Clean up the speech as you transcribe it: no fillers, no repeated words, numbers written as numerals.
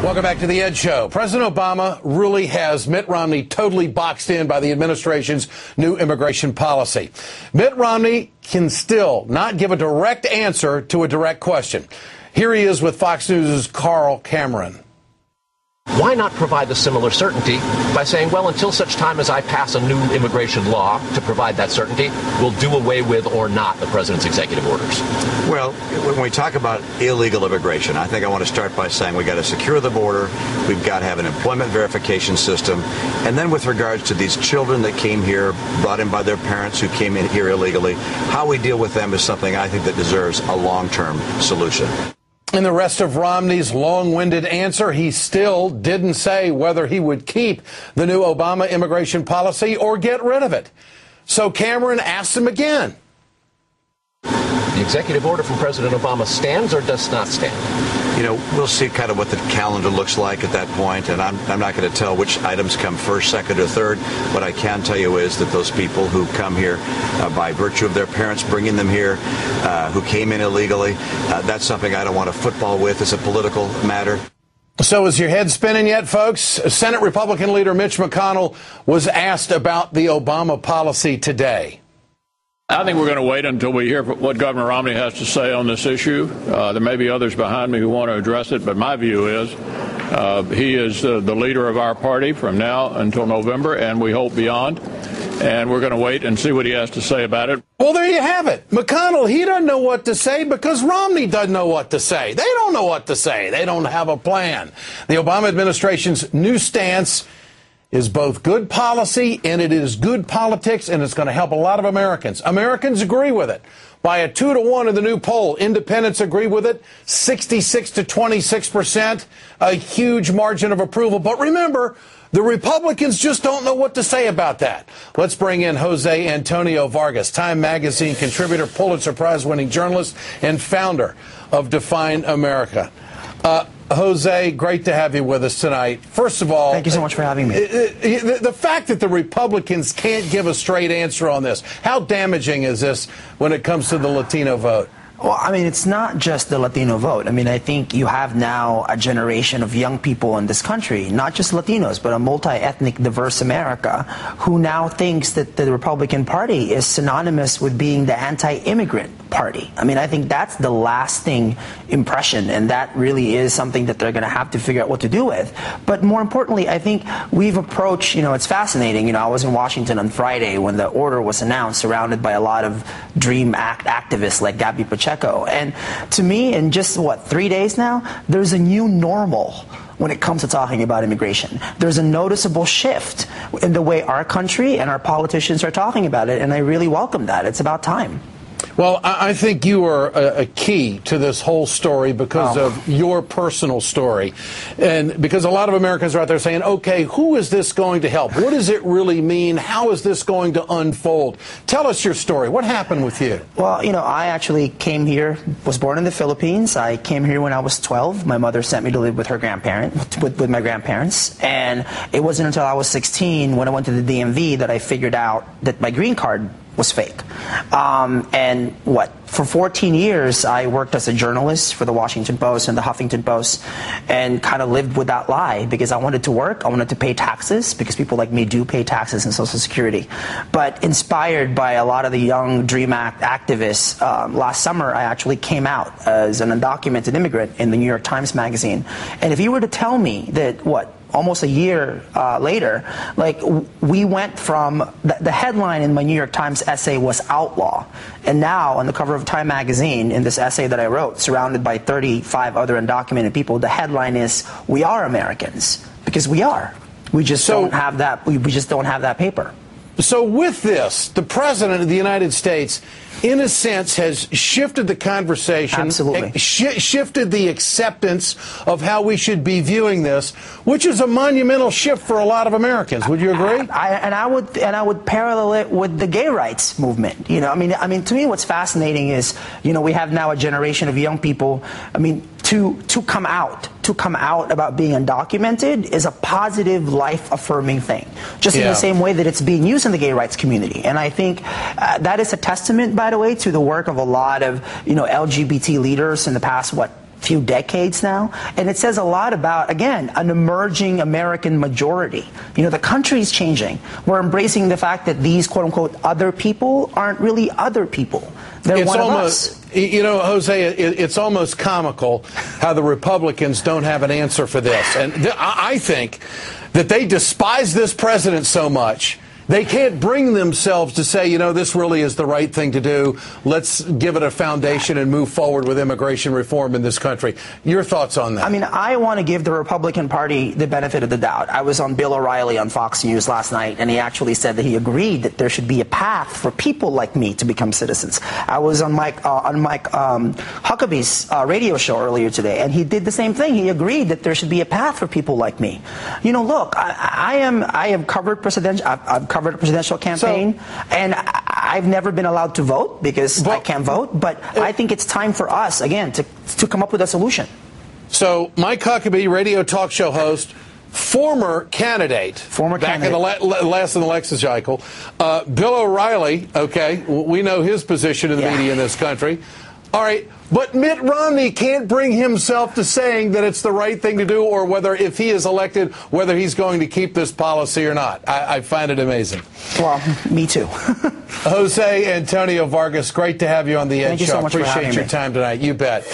Welcome back to the Ed Show. President Obama really has Mitt Romney totally boxed in by the administration's new immigration policy. Mitt Romney can still not give a direct answer to a direct question. Here he is with Fox News' Carl Cameron. Why not provide the similar certainty by saying, well, until such time as I pass a new immigration law to provide that certainty, we'll do away with or not the president's executive orders? Well, when we talk about illegal immigration, I think I want to start by saying we've got to secure the border, we've got to have an employment verification system, and then with regards to these children that came here, brought in by their parents who came in here illegally, how we deal with them is something I think that deserves a long-term solution. In the rest of Romney's long-winded answer, he still didn't say whether he would keep the new Obama immigration policy or get rid of it. So Cameron asked him again. The executive order from President Obama stands or does not stand? You know, we'll see kind of what the calendar looks like at that point, and I'm not going to tell which items come first, second, or third. What I can tell you is that those people who come here by virtue of their parents bringing them here, who came in illegally, that's something I don't want to football with as a political matter. So is your head spinning yet, folks? Senate Republican leader Mitch McConnell was asked about the Obama policy today. I think we're going to wait until we hear what Governor Romney has to say on this issue. There may be others behind me who want to address it, but my view is he is the leader of our party from now until November, and we hope beyond. And we're going to wait and see what he has to say about it. Well, there you have it. McConnell, he doesn't know what to say because Romney doesn't know what to say. They don't know what to say. They don't have a plan. The Obama administration's new stance is both good policy and it is good politics, and it's going to help a lot of Americans. Americans agree with it. By a 2-to-1 in the new poll, independents agree with it, 66 to 26%, a huge margin of approval. But remember, the Republicans just don't know what to say about that. Let's bring in Jose Antonio Vargas, Time Magazine contributor, Pulitzer Prize-winning journalist, and founder of Define America. Jose, great to have you with us tonight. First of all, thank you so much for having me. The fact that the Republicans can't give a straight answer on this, how damaging is this when it comes to the Latino vote? Well, I mean, it's not just the Latino vote. I mean, I think you have now a generation of young people in this country, not just Latinos, but a multi-ethnic, diverse America, who now thinks that the Republican Party is synonymous with being the anti-immigrant party. I mean, I think that's the lasting impression, and that really is something that they're going to have to figure out what to do with. But more importantly, I think we've approached, it's fascinating. I was in Washington on Friday when the order was announced, surrounded by a lot of DREAM Act activists like Gabby Pacheco. And to me, in just, 3 days now, there's a new normal when it comes to talking about immigration. There's a noticeable shift in the way our country and our politicians are talking about it, and I really welcome that. It's about time. Well, I think you are a key to this whole story because of your personal story. And because a lot of Americans are out there saying, okay, who is this going to help? What does it really mean? How is this going to unfold? Tell us your story. What happened with you? Well, I actually came here, was born in the Philippines. I came here when I was 12. My mother sent me to live with her with my grandparents. And it wasn't until I was 16 when I went to the DMV that I figured out that my green card was fake. For 14 years, I worked as a journalist for the Washington Post and the Huffington Post and kind of lived with that lie because I wanted to work, I wanted to pay taxes because people like me do pay taxes and Social Security. But inspired by a lot of the young DREAM Act activists, last summer I actually came out as an undocumented immigrant in the New York Times Magazine. And if you were to tell me that, almost a year later, we went from the headline in my New York Times essay was outlaw, and now on the cover of Time Magazine in this essay that I wrote, surrounded by 35 other undocumented people, the headline is "We are Americans," because we are. We just don't have that. We just don't have that paper. So with this, the President of the United States, in a sense, has shifted the conversation. Absolutely. Shifted the acceptance of how we should be viewing this, which is a monumental shift for a lot of Americans. Would you agree? I would parallel it with the gay rights movement. I mean, to me, what's fascinating is, we have now a generation of young people. I mean, to come out about being undocumented is a positive, life-affirming thing, just in the same way that it's being used in the gay rights community. And I think that is a testament, by the way, to the work of a lot of LGBT leaders in the past few decades now, and it says a lot about, again, an emerging American majority. You know, the country's changing. We're embracing the fact that these quote-unquote other people aren't really other people. They're one of us. You know, Jose, it's almost comical how the Republicans don't have an answer for this. And I think that they despise this president so much, they can't bring themselves to say, you know, this really is the right thing to do. Let's give it a foundation and move forward with immigration reform in this country. Your thoughts on that? I mean, I want to give the Republican Party the benefit of the doubt. I was on Bill O'Reilly on Fox News last night, and he actually said that he agreed that there should be a path for people like me to become citizens. I was on Mike Huckabee's radio show earlier today, and he did the same thing. He agreed that there should be a path for people like me. You know, look, I have covered I've covered a presidential campaign, and I've never been allowed to vote because I can't vote, but I think it's time for us, again, to come up with a solution. So Mike Huckabee, radio talk show host, former candidate back in the last election cycle. Bill O'Reilly, okay, we know his position in the media in this country. All right, but Mitt Romney can't bring himself to saying that it's the right thing to do, or whether, if he is elected, whether he's going to keep this policy or not. I find it amazing. Well, me too. Jose Antonio Vargas, great to have you on the Edge Show. Thank you so much for having me. Appreciate your time tonight. You bet.